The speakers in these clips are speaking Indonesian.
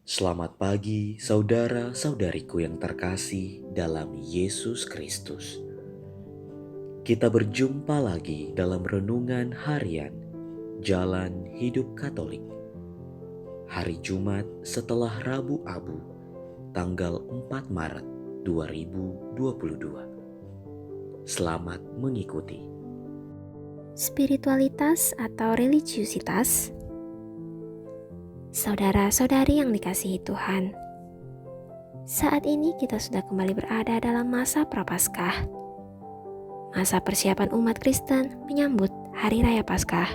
Selamat pagi, saudara-saudariku yang terkasih dalam Yesus Kristus. Kita berjumpa lagi dalam renungan harian Jalan Hidup Katolik. Hari Jumat setelah Rabu Abu, tanggal 4 Maret 2022. Selamat mengikuti. Spiritualitas atau religiusitas. Saudara-saudari yang dikasihi Tuhan, saat ini kita sudah kembali berada dalam masa Prapaskah, masa persiapan umat Kristen menyambut Hari Raya Paskah.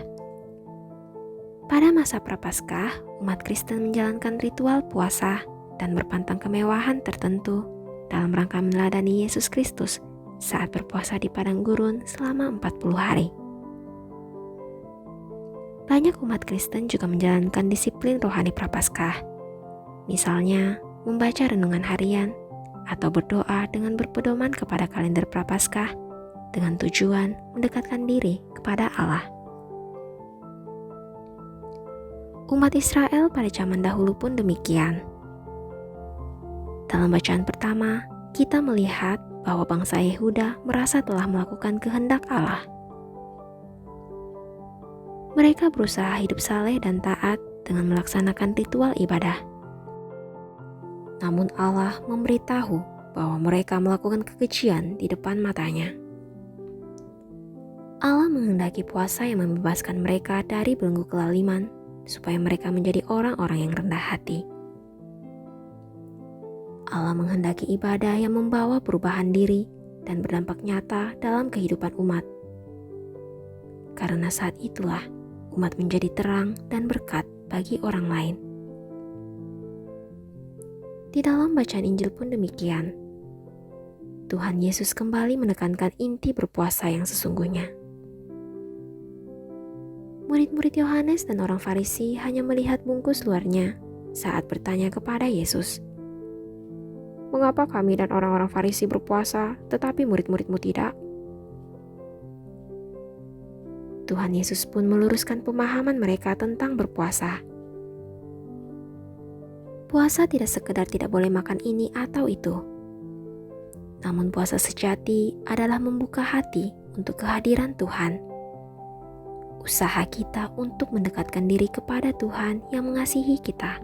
Pada masa Prapaskah, umat Kristen menjalankan ritual puasa dan berpantang kemewahan tertentu dalam rangka meneladani Yesus Kristus saat berpuasa di padang gurun selama 40 hari. Banyak umat Kristen juga menjalankan disiplin rohani Prapaskah, misalnya membaca renungan harian atau berdoa dengan berpedoman kepada kalender Prapaskah dengan tujuan mendekatkan diri kepada Allah. Umat Israel pada zaman dahulu pun demikian. Dalam bacaan pertama, kita melihat bahwa bangsa Yehuda merasa telah melakukan kehendak Allah. Mereka berusaha hidup saleh dan taat dengan melaksanakan ritual ibadah. Namun Allah memberitahu bahwa mereka melakukan kekejian di depan matanya. Allah menghendaki puasa yang membebaskan mereka dari belenggu kelaliman, supaya mereka menjadi orang-orang yang rendah hati. Allah menghendaki ibadah yang membawa perubahan diri dan berdampak nyata dalam kehidupan umat. Karena saat itulah umat menjadi terang dan berkat bagi orang lain. Di dalam bacaan Injil pun demikian. Tuhan Yesus kembali menekankan inti berpuasa yang sesungguhnya. Murid-murid Yohanes dan orang Farisi hanya melihat bungkus luarnya saat bertanya kepada Yesus, "Mengapa kami dan orang-orang Farisi berpuasa, tetapi murid-murid-mu tidak?" Tuhan Yesus pun meluruskan pemahaman mereka tentang berpuasa. Puasa tidak sekedar tidak boleh makan ini atau itu. Namun puasa sejati adalah membuka hati untuk kehadiran Tuhan. Usaha kita untuk mendekatkan diri kepada Tuhan yang mengasihi kita.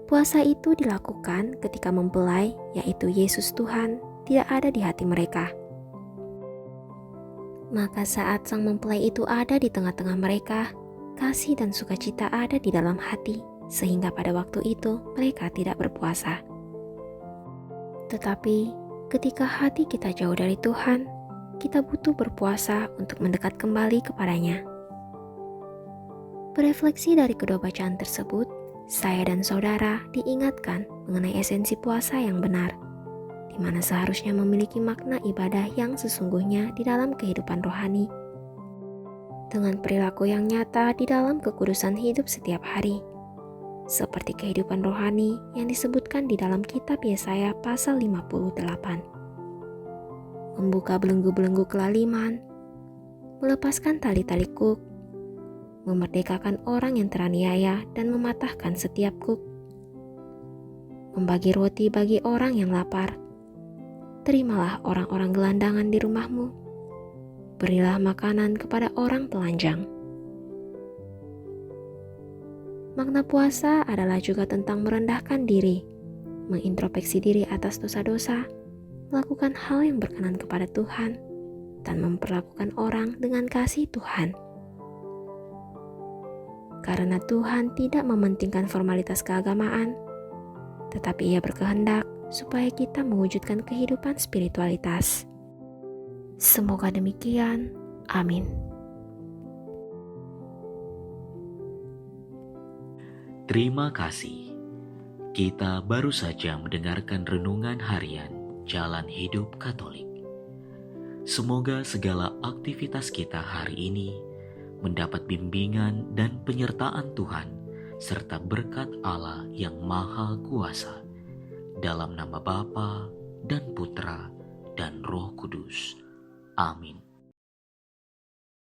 Puasa itu dilakukan ketika mempelai, yaitu Yesus Tuhan, tidak ada di hati mereka. Maka saat sang mempelai itu ada di tengah-tengah mereka, kasih dan sukacita ada di dalam hati, sehingga pada waktu itu mereka tidak berpuasa. Tetapi ketika hati kita jauh dari Tuhan, kita butuh berpuasa untuk mendekat kembali kepadanya. Berefleksi dari kedua bacaan tersebut, saya dan saudara diingatkan mengenai esensi puasa yang benar, di mana seharusnya memiliki makna ibadah yang sesungguhnya di dalam kehidupan rohani, dengan perilaku yang nyata di dalam kekudusan hidup setiap hari, seperti kehidupan rohani yang disebutkan di dalam kitab Yesaya pasal 58. Membuka belenggu-belenggu kelaliman, melepaskan tali-tali kuk, memerdekakan orang yang teraniaya dan mematahkan setiap kuk, membagi roti bagi orang yang lapar. Terimalah orang-orang gelandangan di rumahmu. Berilah makanan kepada orang telanjang. Makna puasa adalah juga tentang merendahkan diri, mengintrospeksi diri atas dosa-dosa, melakukan hal yang berkenan kepada Tuhan, dan memperlakukan orang dengan kasih Tuhan. Karena Tuhan tidak mementingkan formalitas keagamaan, tetapi Ia berkehendak supaya kita mewujudkan kehidupan spiritualitas. Semoga demikian. Amin. Terima kasih. Kita baru saja mendengarkan renungan harian Jalan Hidup Katolik. Semoga segala aktivitas kita hari ini mendapat bimbingan dan penyertaan Tuhan serta berkat Allah yang Maha Kuasa. Dalam nama Bapa dan Putra dan Roh Kudus. Amin.